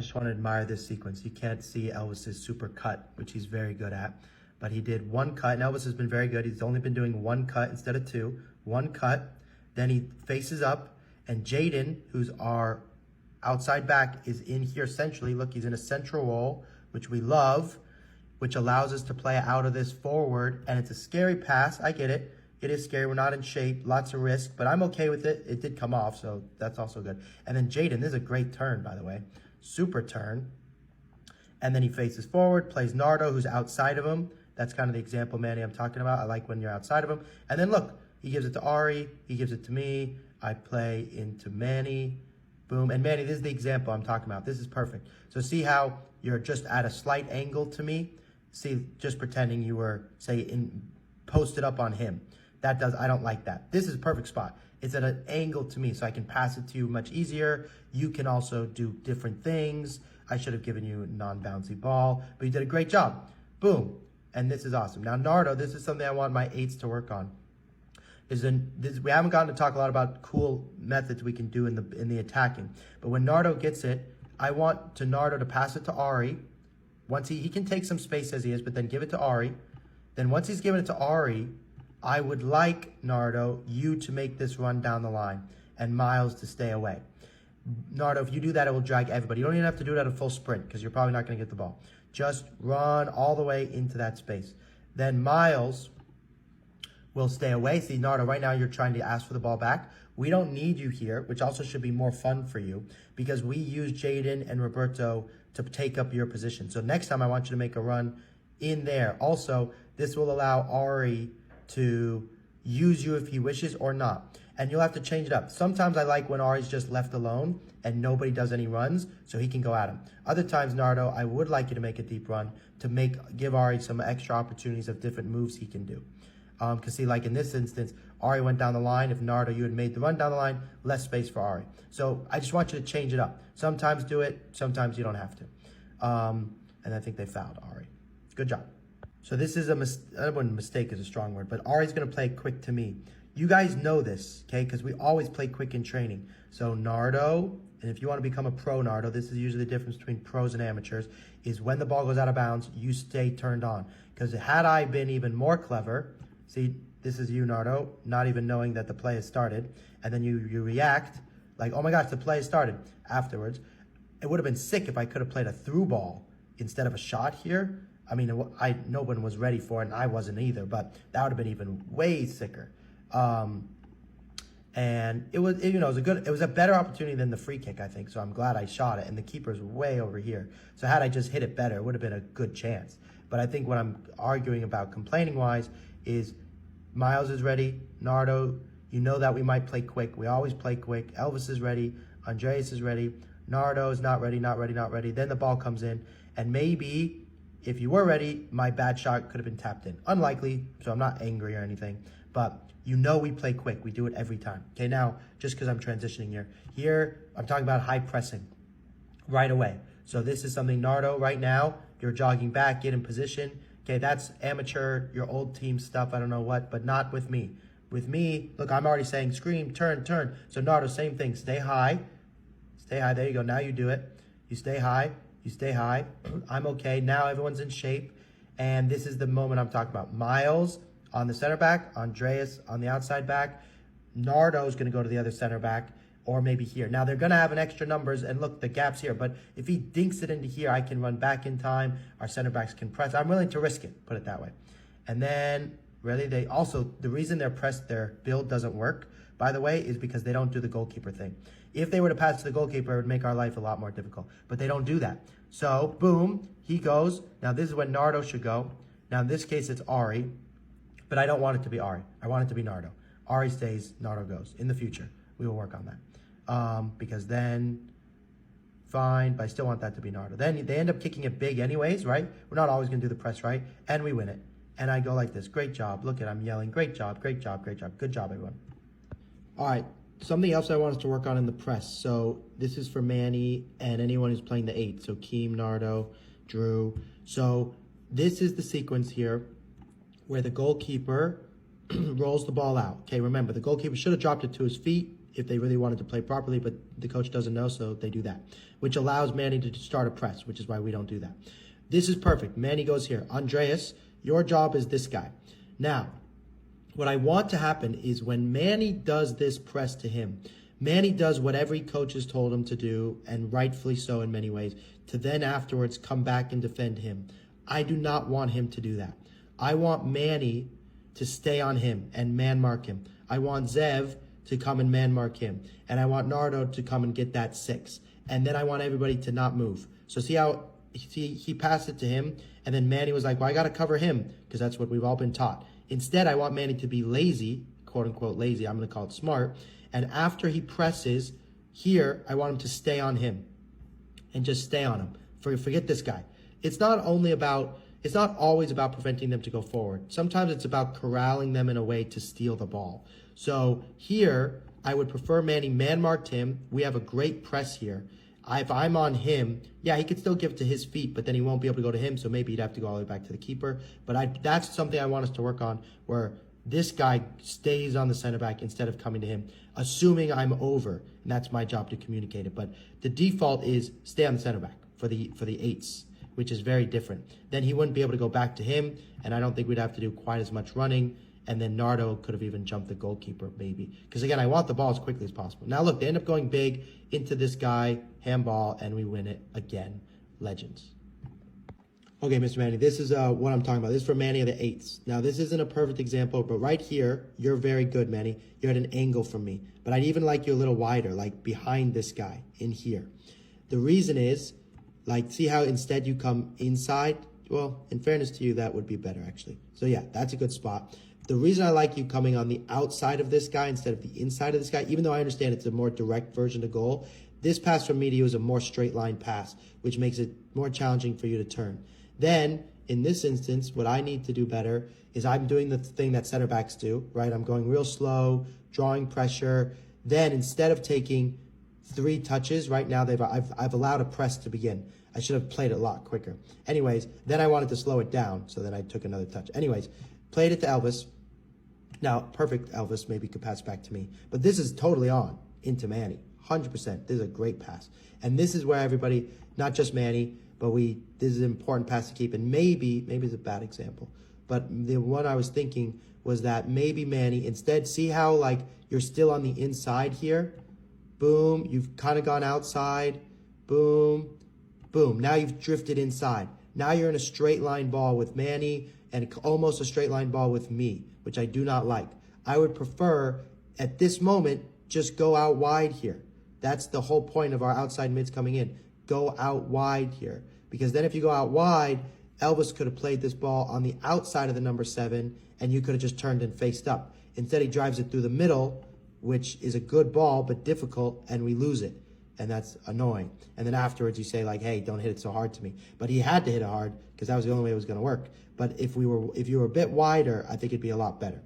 just want to admire this sequence. You can't see Elvis's super cut, which he's very good at, but he did one cut, and Elvis has been very good. He's only been doing one cut instead of two. One cut, then he faces up, and Jaden, who's our outside back, is in here centrally. Look, he's in a central role, which we love, which allows us to play out of this forward, and it's a scary pass. I get it. It is scary. We're not in shape. Lots of risk, but I'm okay with it. It did come off, so that's also good. And then Jaden, this is a great turn, by the way. Super turn. And then he faces forward, plays Nardo, who's outside of him. That's kind of the example, Manny, I'm talking about. I like when you're outside of him. And then look, he gives it to Ari. He gives it to me. I play into Manny. Boom. And Manny, this is the example I'm talking about. This is perfect. So see how you're just at a slight angle to me? See, just pretending you were, say, posted up on him. I don't like that. This is a perfect spot. It's at an angle to me, so I can pass it to you much easier. You can also do different things. I should have given you a non-bouncy ball, but you did a great job. Boom. And this is awesome. Now, Nardo, this is something I want my eights to work on. We haven't gotten to talk a lot about cool methods we can do in the attacking. But when Nardo gets it, I want Nardo to pass it to Ari. Once he can take some space as he is, but then give it to Ari. Then once he's given it to Ari, I would like, Nardo, you to make this run down the line and Miles to stay away. Nardo, if you do that, it will drag everybody. You don't even have to do it at a full sprint because you're probably not going to get the ball. Just run all the way into that space. Then Miles will stay away. See, Nardo, right now you're trying to ask for the ball back. We don't need you here, which also should be more fun for you because we use Jaden and Roberto to take up your position. So next time I want you to make a run in there. Also, this will allow Ari to use you if he wishes or not. And you'll have to change it up. Sometimes I like when Ari's just left alone and nobody does any runs, so he can go at him. Other times, Nardo, I would like you to make a deep run to give Ari some extra opportunities of different moves he can do. Because see, like in this instance, Ari went down the line. If Nardo, you had made the run down the line, less space for Ari. So I just want you to change it up. Sometimes do it, sometimes you don't have to. And I think they fouled Ari. Good job. So this is mistake is a strong word, but Ari's going to play quick to me. You guys know this, okay? Because we always play quick in training. So Nardo, and if you want to become a pro Nardo, this is usually the difference between pros and amateurs, is when the ball goes out of bounds, you stay turned on. Because had I been even more clever, see, this is you, Nardo, not even knowing that the play has started, and then you react like, oh my gosh, the play has started afterwards. It would have been sick if I could have played a through ball instead of a shot here. I mean, no one was ready for it, and I wasn't either, but that would have been even way sicker. And it was a better opportunity than the free kick, I think. So I'm glad I shot it, and the keeper's way over here. So had I just hit it better, it would have been a good chance. But I think what I'm arguing about complaining-wise is Miles is ready. Nardo, you know that we might play quick. We always play quick. Elvis is ready. Andreas is ready. Nardo is not ready, not ready, not ready. Then the ball comes in, and maybe if you were ready, my bad shot could have been tapped in. Unlikely, so I'm not angry or anything. But you know we play quick. We do it every time. Okay, now, just because I'm transitioning here. Here, I'm talking about high pressing right away. So this is something, Nardo, right now, you're jogging back, get in position. Okay, that's amateur, your old team stuff, I don't know what, but not with me. With me, look, I'm already saying scream, turn, turn. So Nardo, same thing, stay high. Stay high, there you go, now you do it. You stay high. You stay high. I'm okay. Now everyone's in shape. And this is the moment I'm talking about. Miles on the center back. Andreas on the outside back. Nardo is going to go to the other center back. Or maybe here. Now they're going to have an extra numbers. And look, the gap's here. But if he dinks it into here, I can run back in time. Our center backs can press. I'm willing to risk it. Put it that way. And then, really, the reason their build doesn't work, by the way, is because they don't do the goalkeeper thing. If they were to pass to the goalkeeper, it would make our life a lot more difficult. But they don't do that. So, boom, he goes. Now, this is when Nardo should go. Now, in this case, it's Ari. But I don't want it to be Ari. I want it to be Nardo. Ari stays, Nardo goes. In the future, we will work on that. Because then, fine, but I still want that to be Nardo. Then they end up kicking it big anyways, right? We're not always going to do the press right. And we win it. And I go like this. Great job. Look at I'm yelling. Great job, great job, great job. Good job, everyone. All right. Something else I want us to work on in the press. So this is for Manny and anyone who's playing the 8. So Keem, Nardo, Drew. So this is the sequence here where the goalkeeper rolls the ball out. Okay, remember, the goalkeeper should have dropped it to his feet. if they really wanted to play properly, but the coach doesn't know, so they do that, which allows Manny to start a press, which is why we don't do that. This is perfect. Manny goes here. Andreas, your job is this guy. Now, what I want to happen is when Manny does this press to him, Manny does what every coach has told him to do, and rightfully so in many ways, to then afterwards come back and defend him. I do not want him to do that. I want Manny to stay on him and man mark him. I want Zev to come and man mark him. And I want Nardo to come and get that 6. And then I want everybody to not move. So see how he passed it to him, and then Manny was like, well, I got to cover him, because that's what we've all been taught. Instead, I want Manny to be lazy, quote unquote lazy, I'm going to call it smart. And after he presses here, I want him to stay on him and just stay on him. Forget this guy. It's not always about preventing them to go forward. Sometimes it's about corralling them in a way to steal the ball. So here, I would prefer Manny man-marked him. We have a great press here. If I'm on him, yeah, he could still give it to his feet, but then he won't be able to go to him, so maybe he'd have to go all the way back to the keeper. But that's something I want us to work on, where this guy stays on the center back instead of coming to him, assuming I'm over, and that's my job to communicate it. But the default is stay on the center back for the 8s, which is very different. Then he wouldn't be able to go back to him, and I don't think we'd have to do quite as much running. And then Nardo could have even jumped the goalkeeper, maybe. Because, again, I want the ball as quickly as possible. Now, look, they end up going big into this guy, handball, and we win it again. Legends. Okay, Mr. Manny, this is what I'm talking about. This is for Manny of the 8s. Now, this isn't a perfect example, but right here, you're very good, Manny. You're at an angle from me. But I'd even like you a little wider, like behind this guy, in here. The reason is, like, see how instead you come inside? Well, in fairness to you, that would be better, actually. So, yeah, that's a good spot. The reason I like you coming on the outside of this guy instead of the inside of this guy, even though I understand it's a more direct version to goal, this pass from me to you is a more straight line pass, which makes it more challenging for you to turn. Then, in this instance, what I need to do better is I'm doing the thing that center backs do, right? I'm going real slow, drawing pressure. Then, instead of taking 3 touches, right now I've allowed a press to begin. I should have played it a lot quicker. Anyways, then I wanted to slow it down, so then I took another touch. Anyways, played it to Elvis. Now, perfect Elvis maybe could pass back to me. But this is totally on into Manny. 100%. This is a great pass. And this is where everybody, not just Manny, but this is an important pass to keep. And maybe it's a bad example. But the one I was thinking was that maybe Manny, instead, see how like you're still on the inside here? Boom. You've kind of gone outside. Boom. Boom. Now you've drifted inside. Now you're in a straight line ball with Manny and almost a straight line ball with me, which I do not like. I would prefer, at this moment, just go out wide here. That's the whole point of our outside mids coming in. Go out wide here. Because then if you go out wide, Elvis could have played this ball on the outside of the number 7, and you could have just turned and faced up. Instead, he drives it through the middle, which is a good ball, but difficult, and we lose it. And that's annoying. And then afterwards you say like, hey, don't hit it so hard to me. But he had to hit it hard because that was the only way it was going to work. But if you were a bit wider, I think it'd be a lot better.